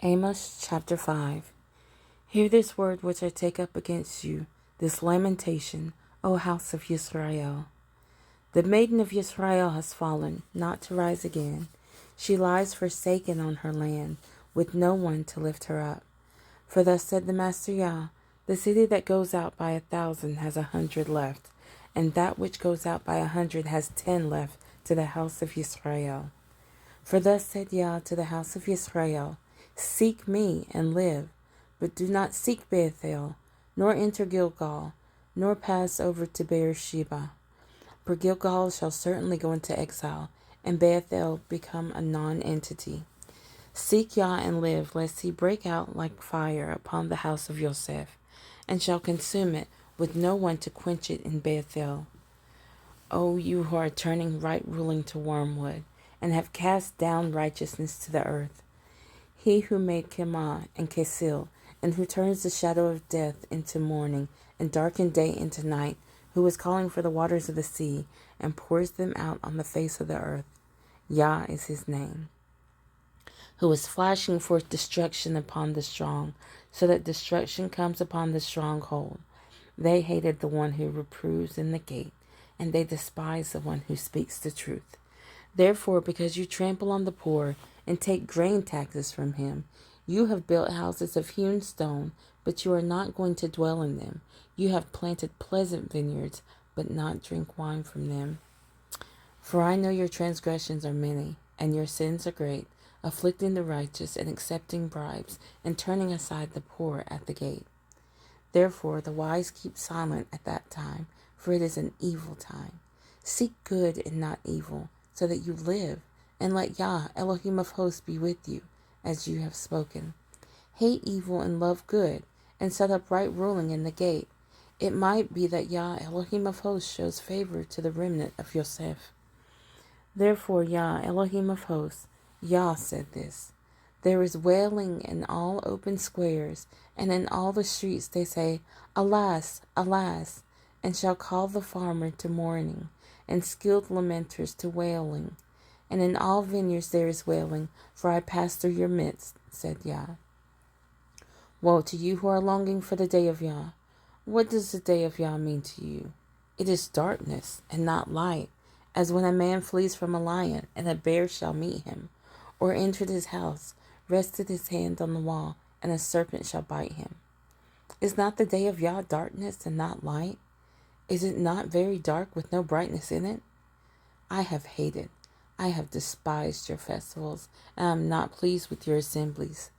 Amos Chapter 5. Hear this word which I take up against you, this lamentation, O house of Israel. The maiden of Israel has fallen, not to rise again. She lies forsaken on her land, with no one to lift her up. For thus said the Master Yah, the city that goes out by 1,000 has 100 left, and that which goes out by 100 has 10 left to the house of Israel. For thus said Yah to the house of Israel, Seek me and live, but do not seek Bethel, nor enter Gilgal, nor pass over to Beersheba. For Gilgal shall certainly go into exile, and Bethel become a non-entity. Seek Yah and live, lest he break out like fire upon the house of Yosef, and shall consume it, with no one to quench it in Bethel. O you who are turning right ruling to wormwood, and have cast down righteousness to the earth. He who made Kemah and Kesil, and who turns the shadow of death into morning, and darkened day into night, who is calling for the waters of the sea, and pours them out on the face of the earth. Yah is his name. Who is flashing forth destruction upon the strong, so that destruction comes upon the stronghold. They hated the one who reproves in the gate, and they despise the one who speaks the truth. Therefore, because you trample on the poor, and take grain taxes from him, you have built houses of hewn stone, but you are not going to dwell in them. You have planted pleasant vineyards, but not drink wine from them. For I know your transgressions are many, and your sins are great, afflicting the righteous, and accepting bribes, and turning aside the poor at the gate. Therefore the wise keep silent at that time, for it is an evil time. Seek good and not evil, so that you live, and let Yah, Elohim of hosts, be with you, as you have spoken. Hate evil and love good, and set up right ruling in the gate. It might be that Yah, Elohim of hosts, shows favor to the remnant of Yosef. Therefore Yah, Elohim of hosts, Yah said this, There is wailing in all open squares, and in all the streets they say, Alas, alas, and shall call the farmer to mourning, and skilled lamenters to wailing. And in all vineyards there is wailing, for I pass through your midst, said Yah. Woe to you who are longing for the day of Yah. What does the day of Yah mean to you? It is darkness and not light, as when a man flees from a lion, and a bear shall meet him, or entered his house, rested his hand on the wall, and a serpent shall bite him. Is not the day of Yah darkness and not light? Is it not very dark with no brightness in it? I have despised your festivals, and I am not pleased with your assemblies.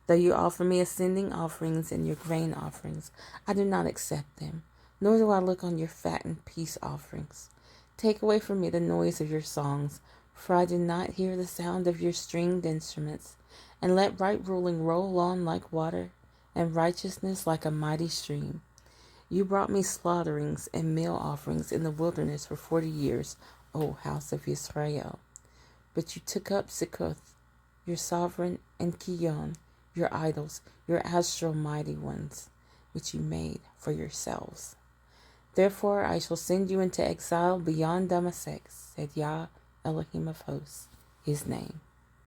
Though you offer me ascending offerings and your grain offerings, I do not accept them, nor do I look on your fattened peace offerings. Take away from me the noise of your songs, for I do not hear the sound of your stringed instruments. And let right ruling roll on like water, and righteousness like a mighty stream. You brought me slaughterings and meal offerings in the wilderness for 40 years, O house of Israel. But you took up Sikoth, your sovereign, and Kiyon, your idols, your astral mighty ones, which you made for yourselves. Therefore I shall send you into exile beyond Damascus, said Yah, Elohim of hosts, his name.